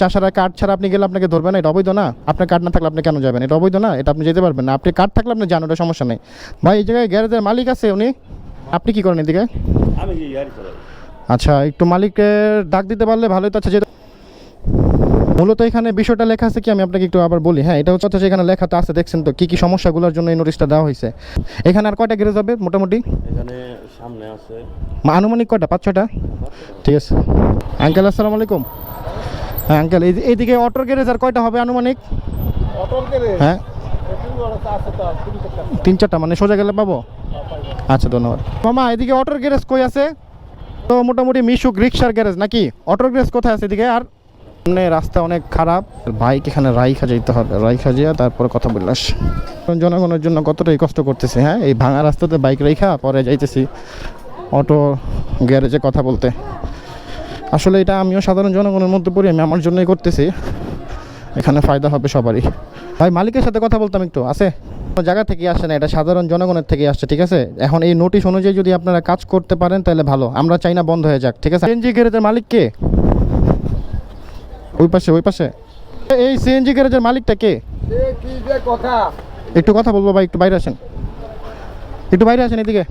Chashara card ছাড়া আপনি গেলে আপনাকে ধরবে না, এটা অবৈধ না? আপনার কার্ড না থাকলে আপনি কেন যাবেন? এটা অবৈধ না? এটা আপনি যেতে পারবেন না। আপনি কার্ড থাকলে আপনি যান, ওটা সমস্যা নেই। ভাই এই জায়গায় গ্যারেজের মালিক আছে, উনি আপনি কি করেন এদিকে? আমি গাড়ি চালাই। আচ্ছা, একটু মালিকের ডাক দিতে পারলে ভালোই তো। আচ্ছা, যেটা মূলত এখানে বিষয়টা লেখা আছে কি, আমি আপনাকে একটু আবার বলি। হ্যাঁ, এটা হচ্ছে এখানে লেখা তো আছে, দেখছেন তো কি সমস্যাগুলোর জন্য এই নোটিশটা দেওয়া হয়েছে। এখানে আর কয়টা গ্যারেজ হবে মোটামুটি? এখানে সামনে আছে আনুমানিক কয়টা? 5-6টা? ঠিক আছে। আঙ্কেল আসসালামু আলাইকুম। হ্যাঁ আঙ্কেল, এইদিকে অটোর গ্যারেজ আর কয়টা হবে আনুমানিক? হ্যাঁ 3-4টা, মানে সোজা গেলে পাবো? আচ্ছা ধন্যবাদ মামা। এদিকে অটোর গ্যারেজ কই আছে? তো মোটামুটি মিশুক রিক্সার গ্যারেজ নাকি? অটোর গ্যারেজ কোথায় আছে এদিকে? আর সামনে রাস্তা অনেক খারাপ, বাইক এখানে রাইখা যাইতে হবে, রাইখা যাইয়া তারপরে কথা বললাস। জনগণের জন্য কতটাই কষ্ট করতেছি। হ্যাঁ, এই ভাঙা রাস্তাতে বাইক রাইখা পরে যাইতেছি অটো গ্যারেজে কথা বলতে। আসলে এটা আমিও সাধারণ জনগণের মধ্যে পড়ি, আমি আমার জন্যই করতেছি, এখানে ফায়দা হবে সবারই। ভাই মালিকের সাথে কথা বলতাম একটু, আছে? কোনো জায়গা থেকে আসে না, এটা সাধারণ জনগণের থেকে আসছে, ঠিক আছে? এখন এই নোটিশ অনুযায়ী যদি আপনারা কাজ করতে পারেন তাহলে ভালো, আমরা চাই না বন্ধ হয়ে যাক, ঠিক আছে? সিএনজি গ্যারেজের মালিক কে? ওই পাশে, ওই পাশে। এই সিএনজি গ্যারেজের মালিকটা কে? একটু কথা বলবো ভাই, একটু বাইরে আসেন, একটু বাইরে আসেন এদিকে।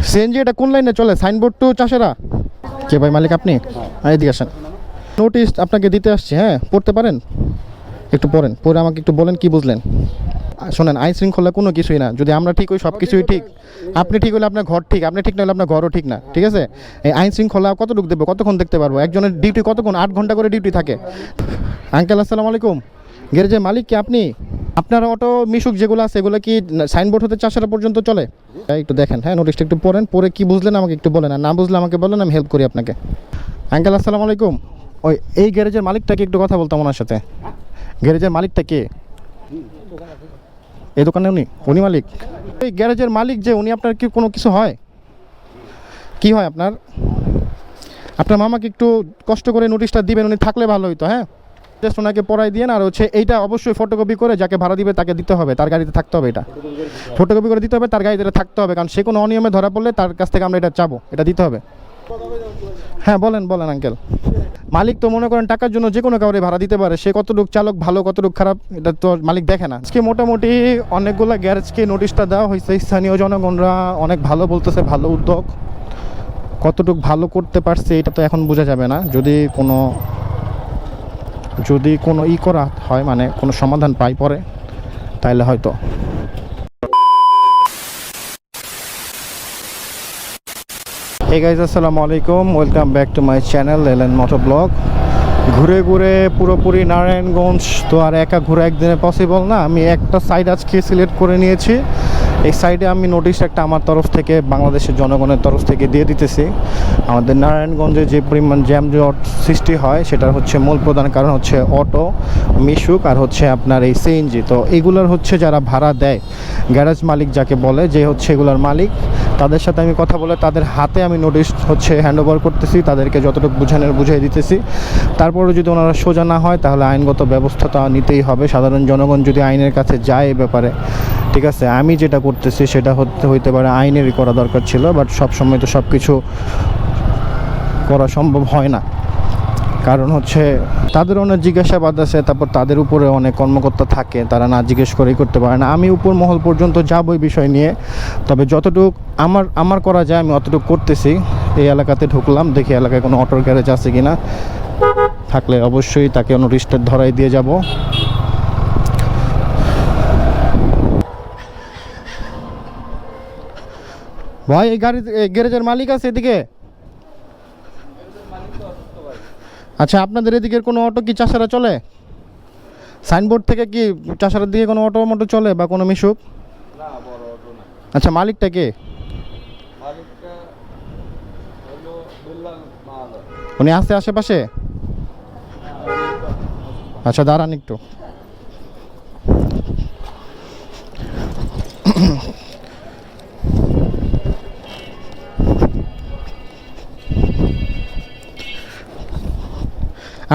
সিএনজি এটা কোন লাইনে চলে? Signboard two চাষেরা? কে ভাই মালিক আপনি? হ্যাঁ এদিকে আসেন। নোটিশ আপনাকে দিতে আসছি, হ্যাঁ পড়তে পারেন? একটু পড়েন, পড়ে আমাকে একটু বলেন কি বুঝলেন। শোনেন, আইন শৃঙ্খলা কোনো কিছুই না, যদি আমরা ঠিক হই সব কিছুই ঠিক। আপনি ঠিক হলে আপনার ঘর ঠিক, আপনি ঠিক না হলে আপনার ঘরও ঠিক না, ঠিক আছে? এই আইন শৃঙ্খলা কতটুকু দেবো, কতক্ষণ দেখতে পারবো? একজনের ডিউটি কতক্ষণ? 8 ঘন্টা করে ডিউটি থাকে। আঙ্কেল আসসালামু আলাইকুম। গ্যারেজের মালিক কি আপনি? আপনার অটো মিশুক যেগুলো আছে এগুলো কি সাইনবোর্ড হতে চাষারা পর্যন্ত চলে? একটু দেখেন, হ্যাঁ নোটিশটা একটু পড়েন, পরে কি বুঝলেন আমাকে একটু বলেন, আর না বুঝলে আমাকে বলেন, আমি হেল্প করি আপনাকে। আঙ্কেল আসসালামু আলাইকুম। ওই এই গ্যারেজের মালিকটাকে একটু কথা বলতাম ওনার সাথে। গ্যারেজের মালিকটা কে? এই দোকানে উনি মালিক? এই গ্যারেজের মালিক যে উনি, আপনার কি কোনো কিছু হয়? কি হয় আপনার? আপনার মামাকে একটু কষ্ট করে নোটিশটা দিবেন, উনি থাকলে ভালো হইতো। হ্যাঁ, জাস্ট ওনাকে পড়াই দিয়ে, আর হচ্ছে এইটা অবশ্যই ফটোকপি করে যাকে ভাড়া দিবে তাকে দিতে হবে, তার গাড়িতে থাকতে হবে, এটা ফটোকপি করে দিতে হবে, তার গাড়িতে থাকতে হবে, কারণ সে কোনো অনিয়মে ধরা পড়লে তার কাছ থেকে আমরা এটা চাবো, এটা দিতে হবে। হ্যাঁ বলেন বলেন আঙ্কেল। মালিক তো মনে করেন টাকার জন্য যে কোনো কাউরে ভাড়া দিতে পারে, সে কতটুক চালক ভালো কতটুক খারাপ এটা তো মালিক দেখে না। আজকে মোটামুটি অনেকগুলো গ্যারেজকে নোটিশটা দেওয়া হয়েছে, স্থানীয় জনগণরা অনেক ভালো বলতেছে, ভালো উদ্যোগ। কতটুক ভালো করতে পারছে এটা তো এখন বোঝা যাবে না, যদি কোনো করা হয়, মানে কোনো সমাধান পাই পরে, তাইলে হয়তো। হে গাইজ আসসালামু আলাইকুম, welcome back to my channel LN Moto Vlog. ঘুরে ঘুরে পুরোপুরি নারায়ণগঞ্জ তো আর একা ঘুরে একদিনে পসিবল না। আমি একটা সাইড আজকে সিলেক্ট করে নিয়েছি। এই সাইডে আমি নোটিশ একটা আমার তরফ থেকে, বাংলাদেশের জনগণের তরফ থেকে দিয়ে দিতেছি। আমাদের নারায়ণগঞ্জে যে পরিমাণ জ্যামজট সৃষ্টি হয় সেটার হচ্ছে মূল প্রধান কারণ হচ্ছে অটো, মিশুক, আর হচ্ছে আপনার এই সিএনজি। তো এগুলোর হচ্ছে যারা ভাড়া দেয়, গ্যারেজ মালিক যাকে বলে, যে হচ্ছে এগুলোর মালিক, তাদের সাথে আমি কথা বলে তাদের হাতে আমি নোটিশ হচ্ছে হ্যান্ড ওভার করতেছি, তাদেরকে যতটুকু বুঝিয়ে দিতেছি। তারপরে যদি ওনারা সোজা না হয় তাহলে আইনগত ব্যবস্থা তো নিতেই হবে। সাধারণ জনগণ যদি আইনের কাছে যায় এ ব্যাপারে, ঠিক আছে? আমি যেটা করতেছি সেটা হইতে পারে আইনেরই করা দরকার ছিল, বাট সবসময় তো সব কিছু করা সম্ভব হয় না, কারণ হচ্ছে তাদের অনেক জিজ্ঞাসাবাদ আছে, তারপর তাদের উপরে অনেক কর্মকর্তা থাকে, তারা না জিজ্ঞেস করেই করতে পারে না। আমি উপর মহল পর্যন্ত যাবো এই বিষয় নিয়ে, তবে যতটুকু আমার করা যায় আমি অতটুকু করতেছি। এই এলাকাতে ঢুকলাম, দেখি এলাকায় কোনো অটোর গ্যারেজ আছে কিনা, থাকলে অবশ্যই তাকে নোটিশটা ধরাই দিয়ে যাব। ভাই এই গ্যারেজের মালিক আছে এদিকে? আচ্ছা, আপনাদের এদিকের কোনো অটো কি চাষারা চলে? সাইনবোর্ড থেকে কি চাষারার দিকে কোনো অটো মোটো চলে বা কোনো মিশুক? আচ্ছা, মালিকটা কে? উনি আছে আশেপাশে? আচ্ছা দাঁড়ান একটু।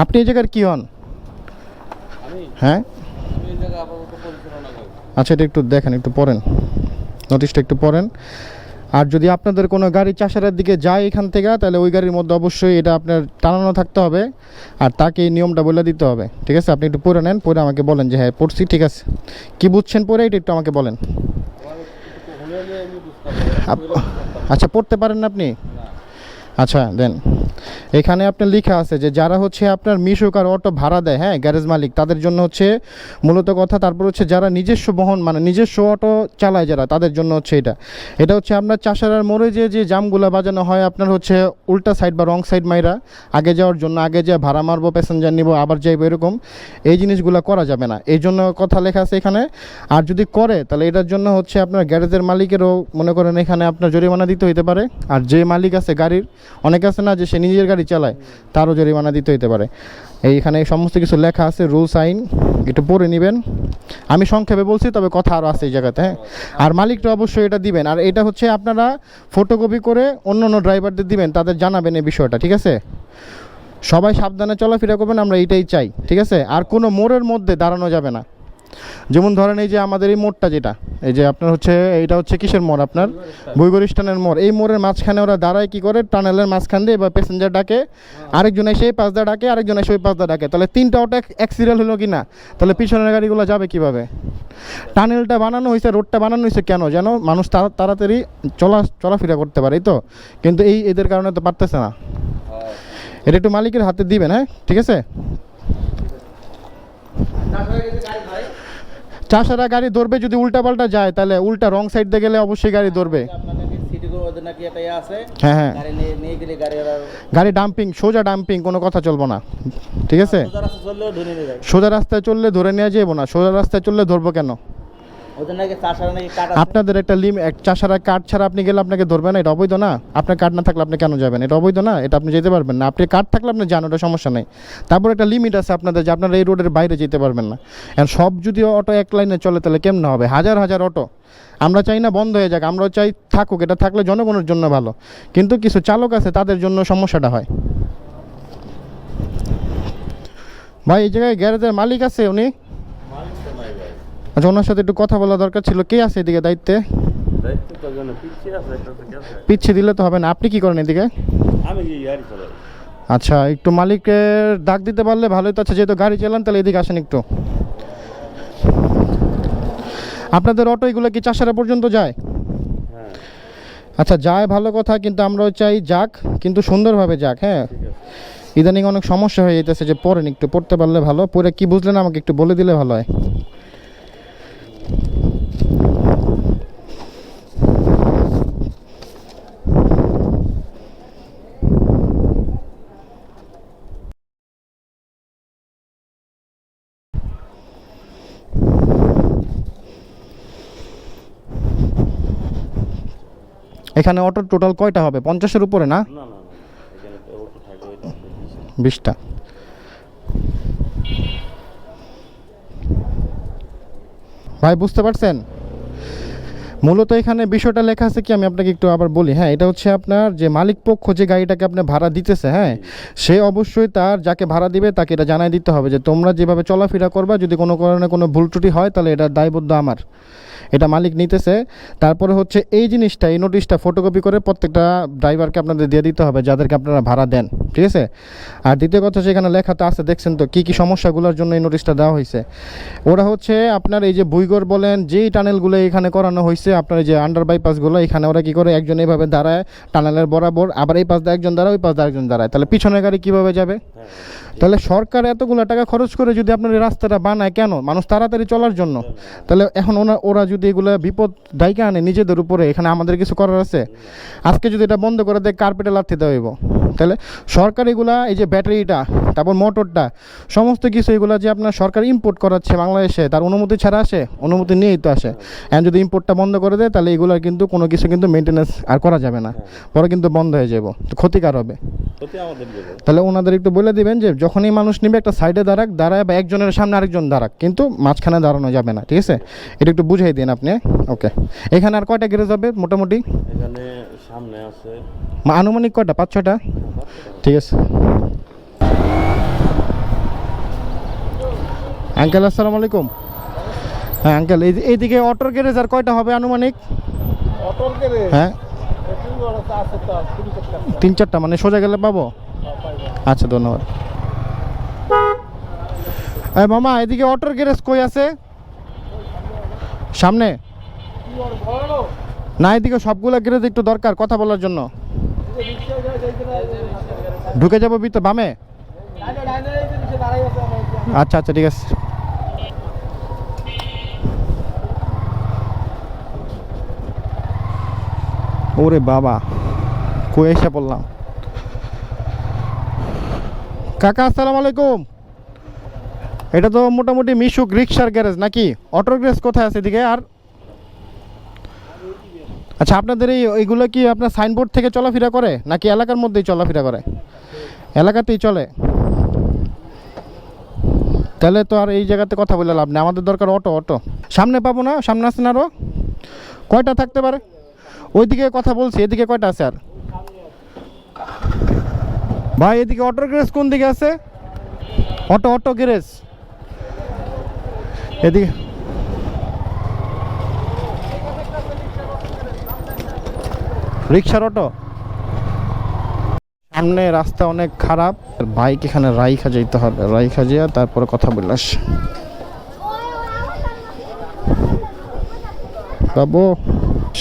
আপনি এই জায়গার কি হন? হ্যাঁ আচ্ছা, এটা একটু দেখেন, একটু পড়েন নোটিশটা, একটু পড়েন। আর যদি আপনাদের কোনো গাড়ি চাষারের দিকে যায় এখান থেকে, তাহলে ওই গাড়ির মধ্যে অবশ্যই এটা আপনার টানানো থাকতে হবে, আর তাকে এই নিয়মটা বলে দিতে হবে। ঠিক আছে, আপনি একটু পড়ে নেন, পড়ে আমাকে বলেন যে হ্যাঁ পড়ছি, ঠিক আছে কি বুঝছেন পড়ে এটা একটু আমাকে বলেন। আচ্ছা, পড়তে পারেন না আপনি? আচ্ছা দেন, এখানে আপনার লেখা আছে যে যারা হচ্ছে আপনার মিশুক আর অটো ভাড়া দেয়, হ্যাঁ গ্যারেজ মালিক, তাদের জন্য হচ্ছে মূলত কথা। তারপর হচ্ছে যারা নিজস্ব বহন মানে নিজস্ব অটো চালায় যারা, তাদের জন্য হচ্ছে এটা হচ্ছে আপনার চাষারার মোড়ে যে জামগুলা বাজানো হয় আপনার হচ্ছে উল্টা সাইড বা রং সাইড মাইরা আগে যাওয়ার জন্য, আগে যে ভাড়া মারবো, প্যাসেঞ্জার নিব, আবার যাইবো, এরকম এই জিনিসগুলো করা যাবে না, এই জন্য কথা লেখা আছে এখানে। আর যদি করে তাহলে এটার জন্য হচ্ছে আপনার গ্যারেজের মালিকেরও মনে করেন এখানে আপনার জরিমানা দিতে হইতে পারে, আর যে মালিক আছে গাড়ির, অনেক আছে না যে সে নিজের গাড়ি চালায়, তারও জরিমানা দিতে হইতে পারে। এইখানে সমস্ত কিছু লেখা আছে, রুলস আইন, একটু পড়ে নেবেন। আমি সংক্ষেপে বলছি, তবে কথা আরও আছে এই জায়গাতে, হ্যাঁ। আর মালিকটা অবশ্যই এটা দিবেন, আর এটা হচ্ছে আপনারা ফটোকপি করে অন্য অন্য ড্রাইভারদের দিবেন, তাদের জানাবেন এই বিষয়টা, ঠিক আছে? সবাই সাবধানে চলাফেরা করবেন, আমরা এইটাই চাই, ঠিক আছে? আর কোনো মোড়ের মধ্যে দাঁড়ানো যাবে না। যেমন ধরেন এই যে আমাদের এই মোড়টা যেটা, এই যে আপনার হচ্ছে এইটা হচ্ছে কিসের মোড়, আপনার বুইগরিস্টানের মোড়। এই মোড়ের মাঝখানে ওরা দাঁড়ায় কি করে, টানেলের মাঝখান দিয়ে বা প্যাসেঞ্জার ডাকে, আরেকজন এসে এই পাশ দিয়ে ডাকে, আরেকজন এসে ওই পাশ দিয়ে ডাকে, তাহলে তিনটা অটো এক সিরিয়াল হলো কি না? তাহলে পিছনের গাড়িগুলো যাবে কিভাবে? টানেলটা বানানো হয়েছে, রোডটা বানানো হয়েছে কেন? যেন মানুষ তাড়াতাড়ি চলাফেরা করতে পারে, এই তো। কিন্তু এদের কারণে তো পারতেছে না। এটা একটু মালিকের হাতে দিবেন, হ্যাঁ, ঠিক আছে? চাষারা গাড়ি ধরবে, যদি উল্টা পাল্টা যায় তাহলে উল্টা রং সাইড দিয়ে গেলে অবশ্যই গাড়ি ধরবে। হ্যাঁ হ্যাঁ, গাড়ি ডাম্পিং, সোজা ডাম্পিং, কোনো কথা চলবো না, ঠিক আছে? সোজা রাস্তায় চললে ধরে নেওয়া যাবো না, সোজা রাস্তায় চললে ধরবো কেন? আপনাদের একটা চাষারা কার্ড ছাড়া আপনি গেলে আপনাকে ধরবে না, এটা অবৈধ না? আপনার কার্ড না থাকলে আপনি কেন যাবেন? এটা অবৈধ না? এটা আপনি যেতে পারবেন না। আপনি কার্ড থাকলে আপনি যান, ওটা সমস্যা নেই। তারপর একটা লিমিট আছে আপনাদের, যে আপনারা এই রোডের বাইরে যেতে পারবেন না। আর সব যদি অটো এক লাইনে চলে তাহলে কেমন হবে? হাজার হাজার অটো, আমরা চাই না বন্ধ হয়ে যাক, আমরাও চাই থাকুক, এটা থাকলে জনগণের জন্য ভালো। কিন্তু কিছু চালক আছে, তাদের জন্য সমস্যাটা হয়। ভাই এই জায়গায় গ্যারেজের মালিক আছে উনি? আচ্ছা, ওনার সাথে একটু কথা বলা দরকার ছিল। কে আছে এদিকে দায়িত্বে? পিছিয়ে দিলে তো হবে না। আপনি কি করেন এদিকে? আচ্ছা, একটু মালিকের ডাক দিতে পারলে ভালোই তো। আচ্ছা, যেহেতু গাড়ি চালান তাহলে এদিকে আসেন একটু। আপনাদের অটো এগুলো কি চাষারা পর্যন্ত যায়? আচ্ছা, যায়, ভালো কথা, কিন্তু আমরাও চাই যাক, কিন্তু সুন্দরভাবে যাক, হ্যাঁ। ইদানিং অনেক সমস্যা হয়ে যেতেছে, যে পড়েন, একটু পড়তে পারলে ভালো। পড়ে কি বুঝলেন আমাকে একটু বলে দিলে ভালো হয়। এখানে অটোর টোটাল কয়টা হবে? 50-এর উপরে না? 20টা। ভাই বুঝতে পারছেন? মূলত এখানে বিষয়টা লেখা আছে কি, আমি আপনাকে একটু আবার বলি, হ্যাঁ। এটা হচ্ছে আপনার যে মালিক পক্ষ যে গাড়িটাকে আপনি ভাড়া দিতেছে, হ্যাঁ, সে অবশ্যই তার যাকে ভাড়া দিবে তাকে এটা জানাই দিতে হবে যে তোমরা যেভাবে চলাফেরা করবা, যদি কোনো কারণে কোনো ভুল ত্রুটি হয় তাহলে এটা দায়বদ্ধ আমার, এটা মালিক নিতেছে। তারপরে হচ্ছে এই জিনিসটা, এই নোটিশটা ফটোকপি করে প্রত্যেকটা ড্রাইভারকে আপনাদের দিয়ে দিতে হবে, যাদেরকে আপনারা ভাড়া দেন, ঠিক আছে? আর দ্বিতীয় কথা, সেখানে লেখা তো আছে, দেখছেন তো কী কী সমস্যাগুলোর জন্য এই নোটিশটা দেওয়া হয়েছে। ওরা হচ্ছে আপনার এই যে বুইগর বলেন, যেই টানেলগুলো এখানে করানো হয়েছে, আপনার এই যে আন্ডার বাইপাসগুলো, এখানে ওরা কী করে, একজন এইভাবে দাঁড়ায় টানেলের বরাবর, আবার এই পাশ দিয়ে একজন দাঁড়ায়, ওই পাশ দিয়ে একজন দাঁড়ায়, তাহলে পিছনের গাড়ি কীভাবে যাবে? তাহলে সরকার এতগুলো টাকা খরচ করে যদি আপনার এই রাস্তাটা বানায় কেন? মানুষ তাড়াতাড়ি চলার জন্য। তাহলে এখন ওরা যদি এগুলো বিপদ ডাইকে আনে নিজেদের উপরে, এখানে আমাদের কিছু করার আছে? আজকে যদি এটা বন্ধ করে দেয়, কার্পেটে লাথি দেওয়া হইব। তাহলে সরকার এগুলা, এই যে ব্যাটারিটা, তারপর মোটরটা, সমস্ত কিছু এগুলো যে আপনার সরকার ইম্পোর্ট করাচ্ছে বাংলাদেশে, তার অনুমতি ছাড়া আসে? অনুমতি নিয়েই তো আসে। এখন যদি ইম্পোর্টটা বন্ধ করে দেয় তাহলে এগুলোর কিন্তু কোনো কিছু কিন্তু মেনটেন্যান্স আর করা যাবে না, পরে কিন্তু বন্ধ হয়ে যাব, তো ক্ষতিকার হবে। তাহলে ওনাদের একটু বলে দিবেন যে যখনই মানুষ নিবে একটা সাইডে দাঁড়ায় বা একজনের সামনে আরেকজন দাঁড়াক, কিন্তু মাঝখানে দাঁড়ানো যাবে না, ঠিক আছে? এটা একটু বুঝাই দিন আপনি। ওকে, এখানে আর কয়টা গ্যারেজ হবে মোটামুটি? এখানে সামনে আছে আনুমানিক কয়টা? 5-6টা? ঠিক আছে। আঙ্কেল আসসালামু আলাইকুম। হ্যাঁ আঙ্কেল, এইদিকে অটোর গ্যারেজ আর কয়টা হবে আনুমানিক? অটোর গ্যারেজ? হ্যাঁ 3-4টা মানে সোজা গেলে পাবো? আচ্ছা, ধন্যবাদ। এই মামা, এদিকে অটোর গ্যারেজ কই আছে? সামনে না, এদিকে সবগুলো গ্যারেজ একটু দরকার কথা বলার জন্য। ঢুকে যাবো ভিতর বামে? আচ্ছা আচ্ছা, ঠিক আছে। ওরে বাবা, কই এসে পড়লাম। কাকা আসসালামু আলাইকুম। এটা তো মোটামুটি মিশুক রিক্সার গ্যারেজ নাকি? অটোর গ্যারেজ কোথায় আছে এদিকে? আর আচ্ছা, আপনাদের এইগুলো কি আপনার সাইনবোর্ড থেকে চলাফেরা করে নাকি এলাকার মধ্যেই চলাফেরা করে? এলাকাতেই চলে। তাহলে তো আর এই জায়গাতে কথা বলে লাভ নেই, আমাদের দরকার অটো। অটো সামনে পাবো না? সামনে আছে না আরও? কয়টা থাকতে পারে? ওইদিকে কথা বলছি, এদিকে কয়টা আছে আর? ভাই এদিকে অটোর গ্যারেজ কোন দিকে আছে? অটো গ্যারেজ এদিকে। রিক্সার অটো সামনে, রাস্তা অনেক খারাপ। বাইক এখানে রাইখা যাইতে হবে, রাইখা যাইয়া তারপরে কথা বললাস। বাবু,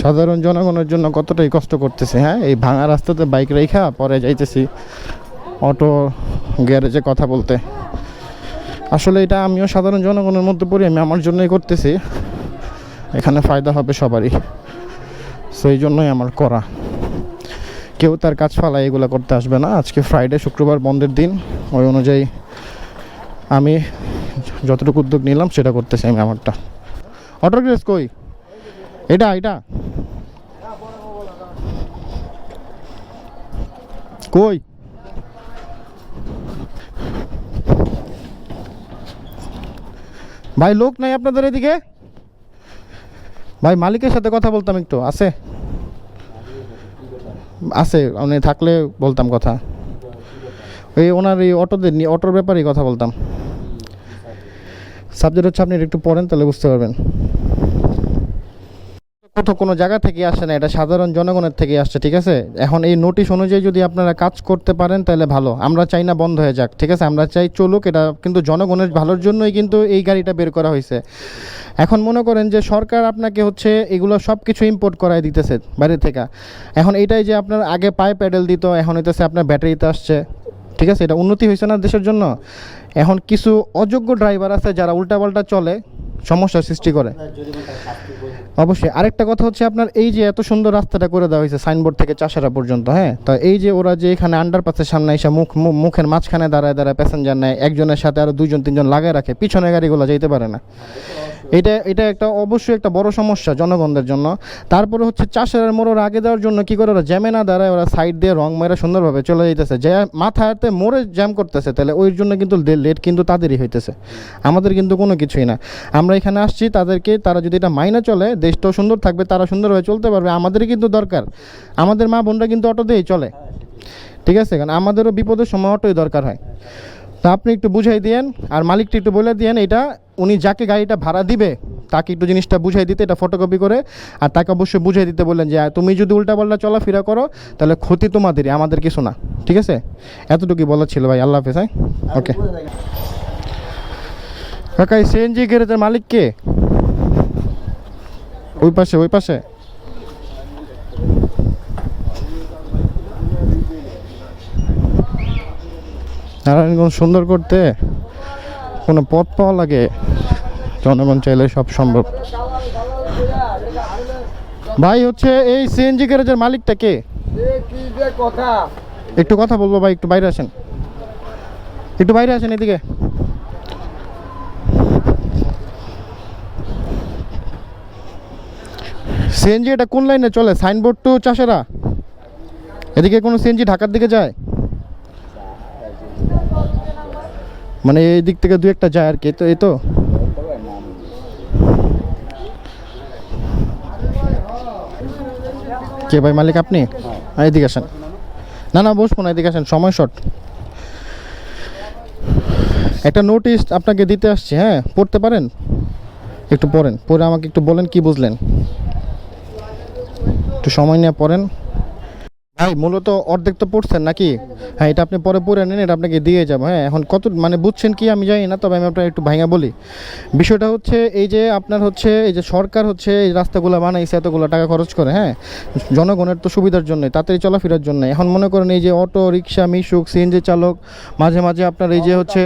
সাধারণ জনগণের জন্য কতটাই কষ্ট করতেছে। হ্যাঁ, এই ভাঙা রাস্তাতে বাইক রাইখা পরে যাইতেছি অটো গ্যারেজে কথা বলতে। আসলে এটা আমিও সাধারণ জনগণের মধ্যে পড়ি, আমি আমার জন্যই করতেছি। এখানে ফায়দা হবে সবারই, সেই জন্যই আমার করা। কেউ তার কাজ ফালায় এগুলো করতে আসবে না। আজকে ফ্রাইডে, শুক্রবার বন্ধের দিন, ওই অনুযায়ী আমি যতটুকু উদ্যোগ নিলাম সেটা করতেছি আমি আমারটা। অটোর গ্যারেজ কই? এটা কই? ভাই লোক নাই আপনাদের এদিকে? ভাই মালিকের সাথে কথা বলতাম একটু। আছে? আছে, উনি থাকলে বলতাম কথা। ওই ওনার এই অটোর ব্যাপারেই কথা বলতাম। সাবজেক্ট হচ্ছে, আপনি একটু পড়েন তাহলে বুঝতে পারবেন। কোনো জায়গা থেকে আসে না, এটা সাধারণ জনগণের থেকে আসছে। ঠিক আছে, এখন এই নোটিশ অনুযায়ী যদি আপনারা কাজ করতে পারেন তাহলে ভালো। আমরা চাই না বন্ধ হয়ে যাক, ঠিক আছে, আমরা চাই চলুক। এটা কিন্তু জনগণের ভালোর জন্যই কিন্তু এই গাড়িটা বের করা হয়েছে। এখন মনে করেন যে সরকার আপনাকে হচ্ছে এগুলো সব কিছু ইম্পোর্ট করাই দিতেছে বাইরে থেকে। এখন এইটাই যে আপনার আগে পায়ে প্যাডেল দিত, এখন হইতেছে আপনার ব্যাটারিতে আসছে। ঠিক আছে, এটা উন্নতি হয়েছে না দেশের জন্য? এখন কিছু অযোগ্য ড্রাইভার আছে যারা উল্টাপাল্টা চলে, সমস্যার সৃষ্টি করে। অবশ্যই আরেকটা কথা হচ্ছে, আপনার এই যে এত সুন্দর রাস্তাটা করে দেওয়া হয়েছে সাইনবোর্ড থেকে চাষারা পর্যন্ত, হ্যাঁ, তো এই যে ওরা যে এখানে আন্ডারপাসের সামনে এসে মুখের মাঝখানে দাঁড়ায় প্যাসেঞ্জার নেয়, একজনের সাথে আরও 2-3জন লাগায় রাখে, পিছনে গাড়িগুলো যেতে পারে না। এটা একটা অবশ্যই একটা বড় সমস্যা জনগণদের জন্য। তারপরে হচ্ছে চাষের মোড়ের আগে দেওয়ার জন্য কি করে, ওরা জ্যামে না দাঁড়ায়, ওরা সাইড দিয়ে রং মেরে সুন্দরভাবে চলে যেতেছে, যে মাথাতে মোড়ে জ্যাম করতেছে। তাহলে ওই জন্য কিন্তু লেট কিন্তু তাদেরই হইতেছে, আমাদের কিন্তু কোনো কিছুই না। আমরা এখানে আসছি তাদেরকে, তারা যদি এটা মাইনে চলে, দেশটাও সুন্দর থাকবে, তারা সুন্দরভাবে চলতে পারবে। আমাদেরই কিন্তু দরকার, আমাদের মা বোনরা কিন্তু অটো দিয়েই চলে। ঠিক আছে, কারণ আমাদেরও বিপদের সময় অটোই দরকার হয়। তা আপনি একটু বুঝাই দিয়েন, আর মালিকটা একটু বলে দিয়েন, এটা উনি যাকে গাড়িটা ভাড়া দিবে তাকে একটু জিনিসটা বুঝাই দিতে, এটা ফটোকপি করে। আর তাকে অবশ্যই বুঝাই দিতে বললেন যে তুমি যদি উল্টাপাল্টা চলাফেরা করো তাহলে ক্ষতি তোমাদেরই, আমাদের কিছু না। ঠিক আছে, এতটুকুই বলার ছিল ভাই। আল্লাহ হাফেজ। হ্যাঁ, ওকে। কাকা, এই সিএনজি গ্যারেজের মালিক কে? ওই পাশে নারায়ণগঞ্জ সুন্দর করতে কোনো পথ পাওয়া লাগে? জনগণ চাইলে সব সম্ভব। ভাই হচ্ছে এই সিএনজি গ্যারেজের মালিকটা কে? একটু কথা বলবো ভাই, একটু বাইরে আসেন, এদিকে। সিএনজি এটা কোন লাইনে চলে? সাইনবোর্ড টু চাষেরা, এদিকে কোনো সিএনজি ঢাকার দিকে যায়? মানে এই দিক থেকে 2-1টা যায় আর কি। তো এই তো কে ভাই মালিক? আপনি এদিকে আসেন। না বসবো না, এদিকে আসেন, সময় শর্ট। একটা নোটিশ আপনাকে দিতে আসছি, হ্যাঁ, পড়তে পারেন? একটু পড়েন, পড়ে আমাকে একটু বলেন কি বুঝলেন। একটু সময় নিয়ে পড়েন। ভাই মূলত অর্ধেক তো পড়ছেন নাকি? হ্যাঁ, এটা আপনি পরে পড়ে নেন, এটা আপনাকে দিয়ে যাবো। হ্যাঁ, এখন কত মানে বুঝছেন কি আমি জানি না, তবে আমি আপনার একটু ভাঙা বলি। বিষয়টা হচ্ছে এই যে আপনার হচ্ছে এই যে সরকার হচ্ছে এই রাস্তাগুলো বানাইছে এতগুলো টাকা খরচ করে, হ্যাঁ, জনগণের তো সুবিধার জন্য, তাড়াতাড়ি চলাফেরার জন্য। এখন মনে করেন এই যে অটো রিক্সা মিশুক সিএনজি চালক মাঝে মাঝে আপনার এই যে হচ্ছে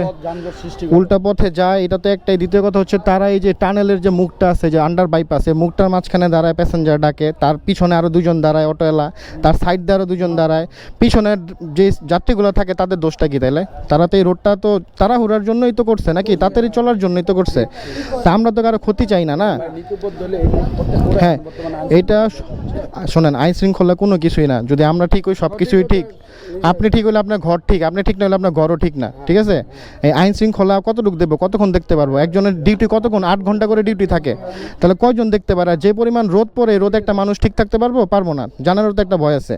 উল্টা পথে যায়, এটা তো একটাই। দ্বিতীয় কথা হচ্ছে তারা এই যে টানেলের যে মুখটা আছে, যে আন্ডার বাইপাস, এই মুখটার মাঝখানে দাঁড়ায় প্যাসেঞ্জার ডাকে, তার পিছনে আরও দুজন দাঁড়ায় অটোওয়ালা, তার সাইড দিয়ে আরও দুজন দাঁড়ায়। পিছনের যে যাত্রীগুলো থাকে তাদের দোষটা কি তাইলে? তারা তো এই রোডটা তো তাড়াহুড়ার জন্যই তো করছে নাকি, তাড়াতাড়ি চলার জন্যই তো করছে। তা আমরা তো কারো ক্ষতি চাই না, না? হ্যাঁ, এটা শোনেন, আইন শৃঙ্খলা কোনো কিছুই না। যদি আমরা ঠিক হই সব কিছুই ঠিক। আপনি ঠিক হলে আপনার ঘর ঠিক, আপনি ঠিক না হলে আপনার ঘরও ঠিক না, ঠিক আছে? এই আইন শৃঙ্খলা কতটুকু দেবো, কতক্ষণ দেখতে পারবো? একজনের ডিউটি কতক্ষণ, 8 ঘন্টা করে ডিউটি থাকে, তাহলে কয়জন দেখতে পারে? আর যে পরিমাণ রোদ পড়ে, রোদ একটা মানুষ ঠিক থাকতে পারবো না, জানারও তো একটা ভয় আছে।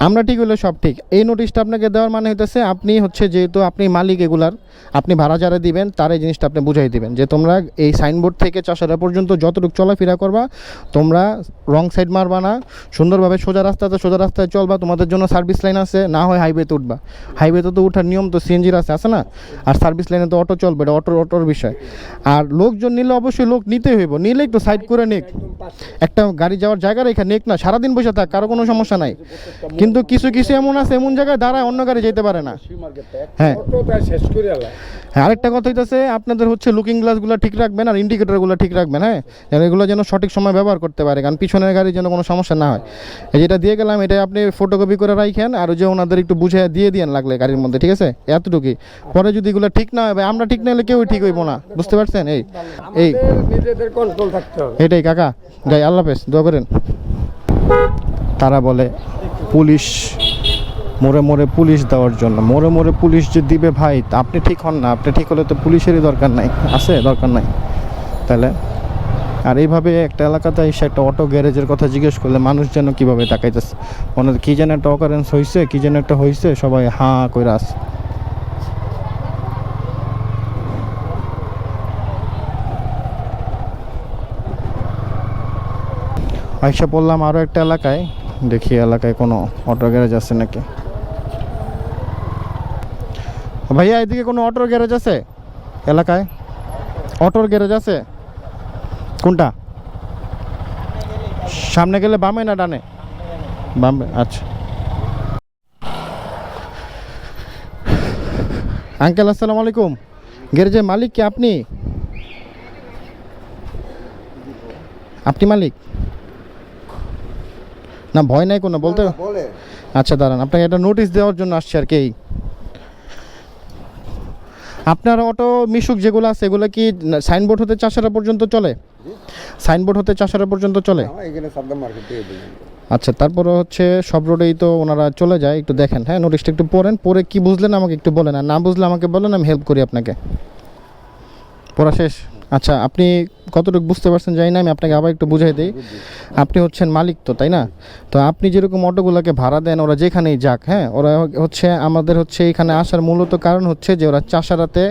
আমরা ঠিক হলে সব ঠিক। এই নোটিশটা আপনাকে দেওয়ার মানে হইতেছে আপনি হচ্ছে যেহেতু আপনি মালিক এগুলার, আপনি ভাড়া যারা দিবেন তার এই জিনিসটা আপনি বুঝাই দিবেন যে তোমরা এই সাইনবোর্ড থেকে চাষারা পর্যন্ত যতটুকু চলাফেরা করবা, তোমরা রং সাইড মারবা না, সুন্দরভাবে সোজা রাস্তায় চলবা। তোমাদের জন্য সার্ভিস লাইন আছে, না হয় হাইওয়েতে উঠবা। হাইওয়েতে তো উঠার নিয়ম তো সিএনজির আছে না? আর সার্ভিস লাইনে তো অটো চলবে, এটা অটোর বিষয়। আর লোকজন নিলে অবশ্যই লোক নিতেই হইব, নিলে একটু সাইড করে নিক, একটা গাড়ি যাওয়ার জায়গা রেখে নিক না, সারাদিন বসে থাক, কারো কোনো সমস্যা নাই। কিন্তু কিছু কিছু এমন আছে, এমন জায়গায় দাঁড়ায় অন্য গাড়ি যেতে পারে না। হ্যাঁ, হ্যাঁ, আরেকটা কথা হইতেছে আপনাদের হচ্ছে লুকিং গ্লাসগুলো ঠিক রাখবেন আর ইন্ডিকেটরগুলো ঠিক রাখবেন। হ্যাঁ, যেন এগুলো যেন সঠিক সময় ব্যবহার করতে পারে, কারণ পিছনের গাড়ি যেন কোনো সমস্যা না হয়। এই যেটা দিয়ে গেলাম, এটা আপনি ফটোকপি করে রাখেন, আর যে ওনাদের একটু বুঝে দিয়ে দিয়েন লাগলে গাড়ির মধ্যে, ঠিক আছে? এতটুকুই। পরে যদি এগুলো ঠিক না হয়, আমরা ঠিক না হলে কেউই ঠিক হইব না, বুঝতে পারছেন? এই নিজেদের কন্ট্রোল থাকতে হবে। এটাই কাকা, যাই, আল্লাহ হাফেজ, দোয়া করেন। তারা বলে পুলিশ মোড়ে মোড়ে পুলিশ দেওয়ার জন্য, মোড়ে মোড়ে পুলিশ যে দিবে ভাই, তা আপনি ঠিক হন না। আপনি ঠিক হলে তো পুলিশেরই দরকার নাই, আছে দরকার নাই তাহলে। আর এইভাবে একটা এলাকাতে এসে একটা অটো গ্যারেজের কথা জিজ্ঞেস করলে মানুষ যেন কীভাবে তাকাইতেছে, মনে কী যেন একটা অকারেন্স হয়েছে, কী যেন একটা হয়েছে, সবাই হাঁ কইরা আছে। আইসা পড়লাম আরও একটা এলাকায়, দেখি এলাকায় কোনো অটো গ্যারেজ আছে নাকি। ভাইয়া, এদিকে কোনো অটোর গ্যারেজ আছে এলাকায়? অটোর গ্যারেজ আছে কোনটা? সামনে গেলে বামে না ডানে? বামে, আচ্ছা। আঙ্কেল আসসালামু আলাইকুম, গ্যারেজের মালিক কি আপনি? আপনি মালিক না? ভয় নাই কোনো বলতে? আচ্ছা দাঁড়ান, আপনাকে একটা নোটিশ দেওয়ার জন্য আসছে আর কি। আপনার অটো মিশুক যেগুলো আছে এগুলো কি সাইনবোর্ড হতে চাষারা পর্যন্ত চলে? সাইনবোর্ড হতে চাষারা পর্যন্ত চলে? আচ্ছা, তারপরে হচ্ছে সব রোডেই তো ওনারা চলে যায়, একটু দেখেন। হ্যাঁ, নোটিশটা একটু পড়েন, পড়ে কি বুঝলেন আমাকে একটু বলেন, আর না বুঝলে আমাকে বলেন, আমি হেল্প করি আপনাকে। পড়া শেষ? আচ্ছা, আপনি কতটুকু বুঝতে পারছেন জানি না, আমি আপনাকে আবার একটু বুঝাই দিই। আপনি হচ্ছেন মালিক তো, তাই না? তো আপনি যেরকম অটোগুলোকে ভাড়া দেন, ওরা যেখানেই যাক, হ্যাঁ, ওরা হচ্ছে আমাদের হচ্ছে এখানে আসার মূলত কারণ হচ্ছে যে ওরা চাষারাতে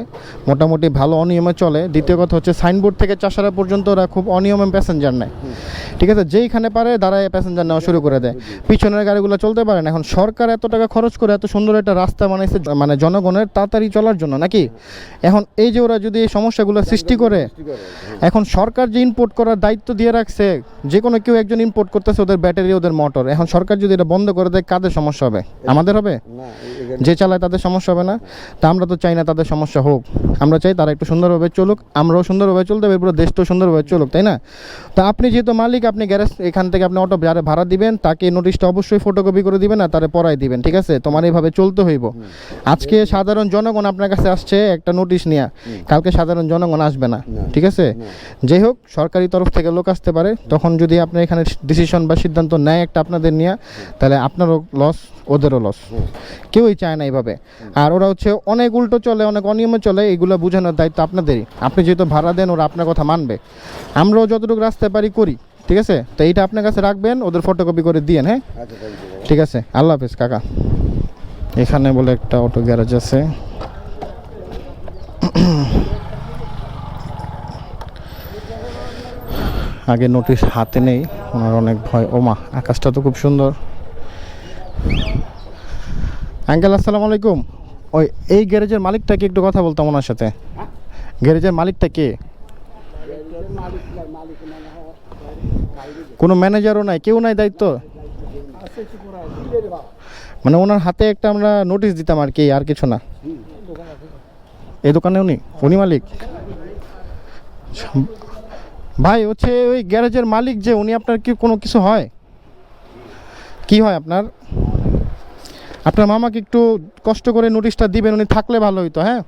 মোটামুটি ভালো অনিয়মে চলে। দ্বিতীয় কথা হচ্ছে সাইনবোর্ড থেকে চাষারা পর্যন্ত ওরা খুব অনিয়মে প্যাসেঞ্জার নেয়, ঠিক আছে? যেইখানে পারে দাঁড়ায় প্যাসেঞ্জার নেওয়া শুরু করে দেয়, পিছনের গাড়িগুলো চলতে পারে না। এখন সরকার এত টাকা খরচ করে এত সুন্দর একটা রাস্তা বানাইছে মানে জনগণের তাড়াতাড়ি চলার জন্য নাকি। এখন এই যে ওরা যদি এই সমস্যাগুলো সৃষ্টি করে, এখন সরকার যে ইম্পোর্ট করার দায়িত্ব দিয়ে রাখছে, যে কোনো কেউ একজন ইম্পোর্ট করতেছে ওদের ব্যাটারি ওদের মোটর, এখন সরকার যদি এটা বন্ধ করে দেয় কাদের সমস্যা হবে? আমাদের হবে? যে চালায় তাদের সমস্যা হবে না? তা আমরা তো চাই না তাদের সমস্যা হোক, আমরা চাই তারা একটু সুন্দরভাবে চলুক, আমরাও সুন্দরভাবে চলতে হবে, পুরো দেশটাও সুন্দরভাবে চলুক, তাই না? তা আপনি যেহেতু মালিক, আপনি গ্যারেজ এখান থেকে আপনি অটো যারা ভাড়া দিবেন তাকে নোটিশটা অবশ্যই ফটোকপি করে দিবেন আর তারে পড়াই দিবেন, ঠিক আছে? তোমার এইভাবে চলতে হইব। আজকে সাধারণ জনগণ আপনার কাছে আসছে একটা নোটিশ নিয়ে, কালকে সাধারণ জনগণ আসবে না, ঠিক আছে? যাই হোক, সরকারি তরফ থেকে লোক আসতে পারে, তখন যদি আপনি এখানে ডিসিশন বা সিদ্ধান্ত নেয় একটা আপনাদের নিয়ে, তাহলে আপনারও লস, ওদেরও লস। কেউই চায় না এইভাবে। আর ওরা হচ্ছে অনেক উল্টো চলে, অনেক অনিয়মে চলে, এইগুলো বোঝানোর দায়িত্ব আপনাদেরই। আপনি যেহেতু ভাড়া দেন, ওরা আপনার কথা মানবে। আমরাও যতটুকু রাস্তায় পারি করি, ঠিক আছে? তো এইটা আপনার কাছে রাখবেন, ওদের ফটোকপি করে দিয়েন। হ্যাঁ, ঠিক আছে, আল্লাহ হাফেজ কাকা। এখানে বলে একটা অটো গ্যারেজ আছে, আগে নোটিশ হাতে নেই, ওনার অনেক ভয়। ওমা, আকাশটা তো খুব সুন্দর, আঙ্কেল আসসালামু আলাইকুম। ওই এই গ্যারেজের মালিকটাকে একটু কথা বলতাম ওনার সাথে। গ্যারেজের মালিকটা কে? কোনো ম্যানেজারও নাই, কেউ নাই, দায়িত্ব? মানে ওনার হাতে একটা আমরা নোটিশ দিতাম আর কি, আর কিছু না। এই দোকানে উনি মালিক? ভাই হচ্ছে ওই গ্যারেজের মালিক যে, উনি আপনার কি কোনো কিছু হয়? কি হয় আপনার? আপনার মামাকে একটু কষ্ট করে নোটিশটা দিবেন, উনি থাকলে ভালো হইতো। হ্যাঁ,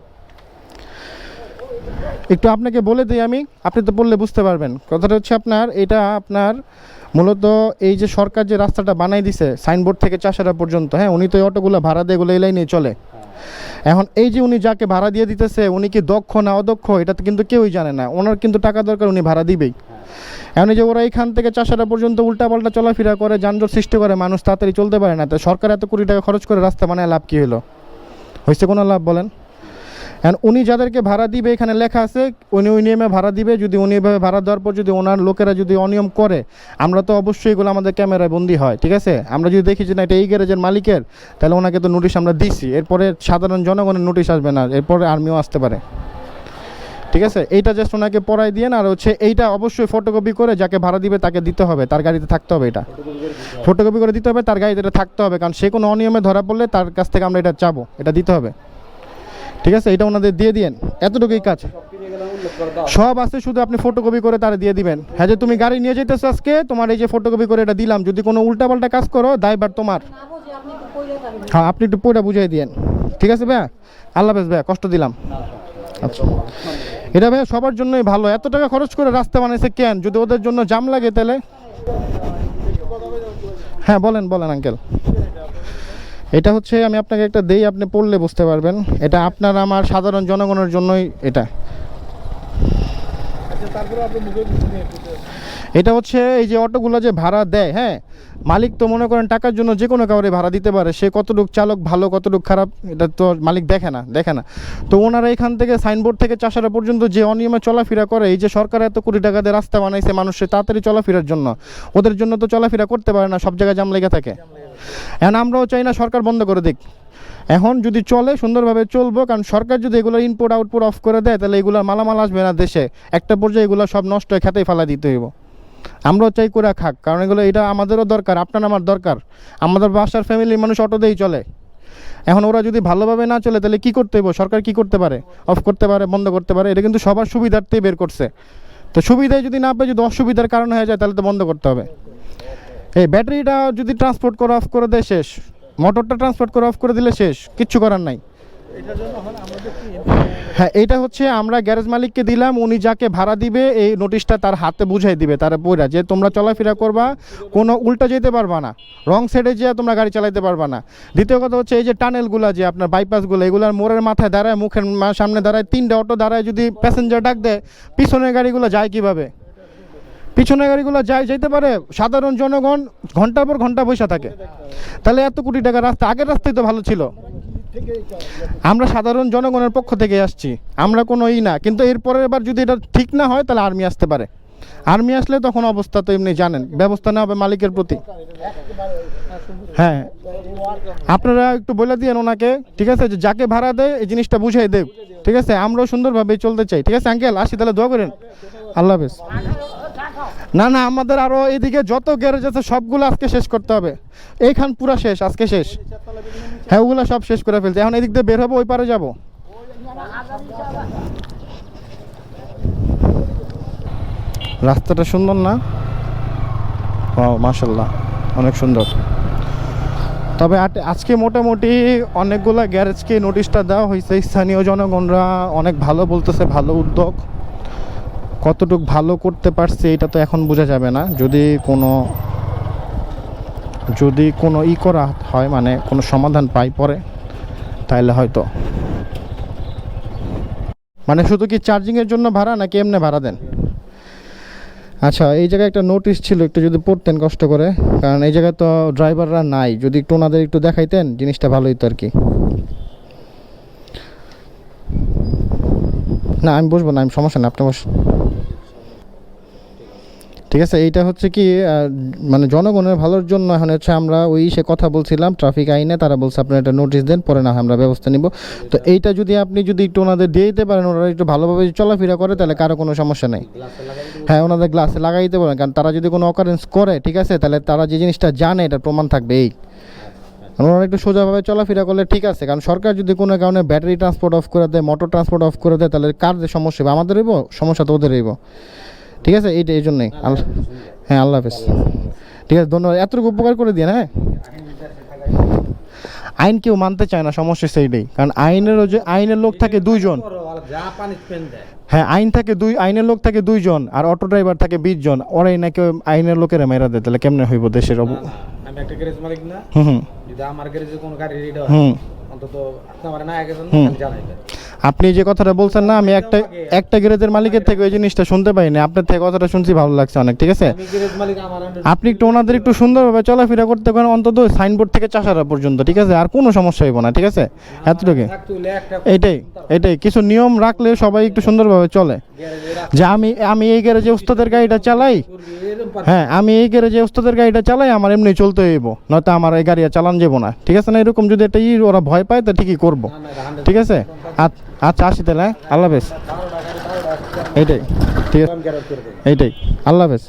একটু আপনাকে বলে দিই আমি, আপনি তো বললে বুঝতে পারবেন। কথাটা হচ্ছে আপনার এটা আপনার মূলত এই যে সরকার যে রাস্তাটা বানাই দিছে সাইনবোর্ড থেকে চাষারা পর্যন্ত, হ্যাঁ, উনি তো এই অটোগুলো ভাড়া দিয়ে এগুলো এই লাইনে চলে। এখন এই যে উনি যাকে ভাড়া দিয়ে দিতেছে, উনি কি দক্ষ না অদক্ষ এটা তো কিন্তু কেউই জানে না। ওনার কিন্তু টাকা দরকার, উনি ভাড়া দিবেই। এখন এই যে ওরা এখান থেকে চাষারা পর্যন্ত উল্টাপাল্টা চলাফেরা করে, যানজট সৃষ্টি করে, মানুষ তাড়াতাড়ি চলতে পারে না। তো সরকার এত কোটি টাকা খরচ করে রাস্তা বানায় লাভ কী হলো? হয়েছে কোনো লাভ বলেন? এখন উনি যাদেরকে ভাড়া দিবে এখানে লেখা আছে উনি ওই নিয়মে ভাড়া দিবে। যদি উনি এভাবে ভাড়া দেওয়ার পর যদি ওনার লোকেরা যদি অনিয়ম করে, আমরা তো অবশ্যই এগুলো আমাদের ক্যামেরায় বন্দী হয়, ঠিক আছে? আমরা যদি দেখি যে না এটা এই গ্যারেজের মালিকের, তাহলে ওনাকে তো নোটিশ আমরা দিছি। এরপরে সাধারণ জনগণের নোটিশ আসবে না, এরপরে আর্মিও আসতে পারে, ঠিক আছে? এইটা জাস্ট ওনাকে পড়াই দিয়ে। আর হচ্ছে এইটা অবশ্যই ফটোকপি করে যাকে ভাড়া দিবে তাকে দিতে হবে, তার গাড়িতে থাকতে হবে। এটা ফটোকপি করে দিতে হবে, তার গাড়িতে এটা থাকতে হবে, কারণ সে কোনো অনিয়মে ধরা পড়লে তার কাছ থেকে আমরা এটা চাবো, এটা দিতে হবে, ঠিক আছে? এটা ওনাদের দিয়ে দিয়েন, এতটুকুই কাজ। সব আছে, শুধু আপনি ফটোকপি করে তারা দিয়ে দিবেন। হ্যাঁ, যে তুমি গাড়ি নিয়ে যেতেছো আজকে, তোমার এই যে ফটোকপি করে এটা দিলাম, যদি কোনো উল্টাপাল্টা কাজ করো দায়ভার তোমার। হ্যাঁ, আপনি একটু পয়টা বুঝিয়ে দিয়েন, ঠিক আছে ভাইয়া? আল্লাহ হাফেজ ভাইয়া, কষ্ট দিলাম। আচ্ছা, এটা ভাইয়া সবার জন্যই ভালো। এত টাকা খরচ করে রাস্তা বানাইছে কেন? যদি ওদের জন্য জাম লাগে তাহলে? হ্যাঁ, বলেন আঙ্কেল। এটা হচ্ছে আমি আপনাকে একটা দেই, আপনি পড়লে বুঝতে পারবেন। এটা আপনার আমার সাধারণ জনগণের জন্যই এটা। এটা হচ্ছে এই যে অটোগুলো যে ভাড়া দেয়, হ্যাঁ, মালিক তো মনে করেন টাকার জন্য যে কোনো কাউরে ভাড়া দিতে পারে। সে কতটুক চালক ভালো কতটুক খারাপ এটা তো মালিক দেখে না। তো ওনারা এখান থেকে সাইনবোর্ড থেকে চাষারা পর্যন্ত যে অনিয়মে চলাফেরা করে, এই যে সরকার এত কোটি টাকা দিয়ে রাস্তা বানাইছে মানুষের তাড়াতাড়ি চলাফেরার জন্য, ওদের জন্য তো চলাফেরা করতে পারে না, সব জায়গায় জাম লেগে থাকে। এখন আমরাও চাই না সরকার বন্ধ করে দিক। এখন যদি চলে সুন্দরভাবে চলবো, কারণ সরকার যদি এগুলো ইনপুট আউটপুট অফ করে দেয়, তাহলে এগুলো মালামাল আসবে না দেশে। একটা পর্যায়ে এগুলো সব নষ্ট হয়ে খেতেই ফেলা দিতে হইব। আমরাও চাই করে খাক, কারণ এগুলো এটা আমাদেরও দরকার, আপনার আমার দরকার। আমাদের বাসার ফ্যামিলির মানুষ অটো দিয়েই চলে। এখন ওরা যদি ভালোভাবে না চলে, তাহলে কী করতে হইব? সরকার কী করতে পারে? অফ করতে পারে, বন্ধ করতে পারে। এটা কিন্তু সবার সুবিধার্থেই বের করছে। তো সুবিধায় যদি না পেয়ে যদি অসুবিধার কারণ হয়ে যায়, তাহলে তো বন্ধ করতে হবে। এই ব্যাটারিটা যদি ট্রান্সপোর্ট করে অফ করে দেয় শেষ, মোটরটা ট্রান্সপোর্ট করে অফ করে দিলে শেষ, কিচ্ছু করার নাই। হ্যাঁ, এইটা হচ্ছে আমরা গ্যারেজ মালিককে দিলাম, উনি যাকে ভাড়া দিবে এই নোটিশটা তার হাতে বুঝাই দিবে, তারা পড়া যে তোমরা চলাফেরা করবা, কোনো উল্টা যেতে পারবা না, রং সাইডে যেয়ে তোমরা গাড়ি চালাইতে পারবা না। দ্বিতীয় কথা হচ্ছে এই যে টানেলগুলো যে আপনার বাইপাসগুলো, এগুলোর মোড়ের মাথায় দাঁড়ায়, মুখের সামনে দাঁড়ায়, 3টে অটো দাঁড়ায়, যদি প্যাসেঞ্জার ডাক দেয়, পিছনের গাড়িগুলো যায় কিভাবে? পিছনের গাড়িগুলো যাইতে পারে, সাধারণ জনগণ ঘন্টার পর ঘন্টা বসে থাকে। তাহলে এত কোটি টাকা রাস্তা, আগের রাস্তায় তো ভালো ছিল। আমরা সাধারণ জনগণের পক্ষ থেকে আসছি, আমরা কোনো না। কিন্তু এরপরের বার যদি এটা ঠিক না হয়, তাহলে আর্মি আসতে পারে। আর্মি আসলে তখন অবস্থা তো এমনি জানেন, ব্যবস্থা নেওয়া হবে মালিকের প্রতি। হ্যাঁ, আপনারা একটু বলে দিয়েন ওনাকে, ঠিক আছে? যে যাকে ভাড়া দেয় এই জিনিসটা বুঝাই দেব, ঠিক আছে? আমরাও সুন্দরভাবে চলতে চাই, ঠিক আছে আঙ্কেল? আসি তাহলে, দোয়া করেন। আল্লাহ হাফেজ। না, আমাদের আরও এদিকে যত গ্যারেজ আছে সবগুলো আজকে শেষ করতে হবে। এইখান পুরা শেষ, আজকে শেষ। হ্যাঁ, ওগুলো সব শেষ করে ফেলছে। এখন এদিক দিয়ে বের হবো, ওই পারে যাবো। রাস্তাটা সুন্দর না? ও মাশাল্লাহ, অনেক সুন্দর। তবে আজকে মোটামুটি অনেকগুলো গ্যারেজকে নোটিশটা দেওয়া হয়েছে। স্থানীয় জনগণরা অনেক ভালো বলতেছে, ভালো উদ্যোগ। কতটুকু ভালো করতে পারছে এটা তো এখন বোঝা যাবে না। যদি কোনো করা হয়, মানে কোনো সমাধান পাই পরে, তাহলে হয়তো। মানে শুধু কি চার্জিংয়ের জন্য ভাড়া নাকি এমনি ভাড়া দেন? আচ্ছা, এই জায়গায় একটা নোটিশ ছিল, একটু যদি পড়তেন কষ্ট করে, কারণ এই জায়গায় তো ড্রাইভাররা নাই। যদি একটু ওনাদের একটু দেখাইতেন জিনিসটা ভালো হতো আর কি। না, আমি বসবো না, আমি সমস্যা না, আপনি বস। ঠিক আছে, এইটা হচ্ছে কি মানে জনগণের ভালোর জন্য এখন হচ্ছে আমরা ওই সে কথা বলছিলাম ট্রাফিক আইনে, তারা বলছে আপনারা একটা নোটিশ দেন, পরে না হয় আমরা ব্যবস্থা নিব। তো এইটা যদি আপনি যদি একটু ওনাদের দিয়ে দিতে পারেন, ওরা একটু ভালোভাবে চলাফেরা করে, তাহলে কারো কোনো সমস্যা নেই। হ্যাঁ, ওনাদের গ্লাসে লাগাই দিতে পারেন, কারণ তারা যদি কোনো অকারেন্স করে, ঠিক আছে, তাহলে তারা যে জিনিসটা জানে এটা প্রমাণ থাকবে। এই ওনারা একটু সোজাভাবে চলাফেরা করলে ঠিক আছে, কারণ সরকার যদি কোনো কারণে ব্যাটারি ট্রান্সপোর্ট অফ করে দেয়, মোটর ট্রান্সপোর্ট অফ করে দেয়, তাহলে কার যে সমস্যা হবে, আমাদের হইব সমস্যা, তো ওদের হইব। ঠিক আছে, এইটা এই জন্যই। হ্যাঁ, আল্লাহ হাফেজ। ঠিক আছে, ধন্যবাদ, এতটুকু উপকার করে দিয়ে। হ্যাঁ, আইন কেউ মানতে চায় না, সমস্যা সেইটাই, কারণ আইনের লোক থাকে দুইজন। হ্যাঁ, আইনের লোক থাকে দুইজন, আর অটো ড্রাইভার থাকে 20 জন। ওরাই নাকি আইনের লোকেরা মেরা দেয়, তাহলে কেমনে হইব দেশের আমি একটা গ্যারেজ মালিক না, হুম যদি আমার গ্যারেজে কোনো গাড়ি রেডি হয় হুম অন্তত আমার না আগে জানাইবেন। আপনি যে কথাটা বলছেন না, আমি একটা গ্যারেজের মালিকের থেকে ওই জিনিসটা শুনতে পাইনি, আপনার থেকে কথাটা শুনছি, ভালো লাগছে অনেক। ঠিক আছে, আমি গ্যারেজ মালিক, আমার আপনি একটু ওনাদের একটু সুন্দরভাবে চলাফেরা করতে পারেন, অন্তত সাইনবোর্ড থেকে চাষারা পর্যন্ত। ঠিক আছে, আর কোনো সমস্যা হইব না। ঠিক আছে, এতটুকু। এইটাই কিছু নিয়ম রাখলে সবাই একটু সুন্দরভাবে চলে। যে আমি এই গ্যারেজে উস্তাদের গাড়িটা চালাই, হ্যাঁ, আমি এই গ্যারেজে উস্তাদের গাড়িটা চালাই, আমার এমনি চলতে হইব, নয়তো আমার এই গাড়ি আর চালান যাবো না। ঠিক আছে না, এরকম যদি একটা ওরা ভয় পায়, তা ঠিকই করবো। ঠিক আছে, আচ্ছা আসি তাহলে। হ্যাঁ, আল্লাহ হাফেজ। এইটাই ঠিক আছে, এইটাই, আল্লাহ হাফেজ।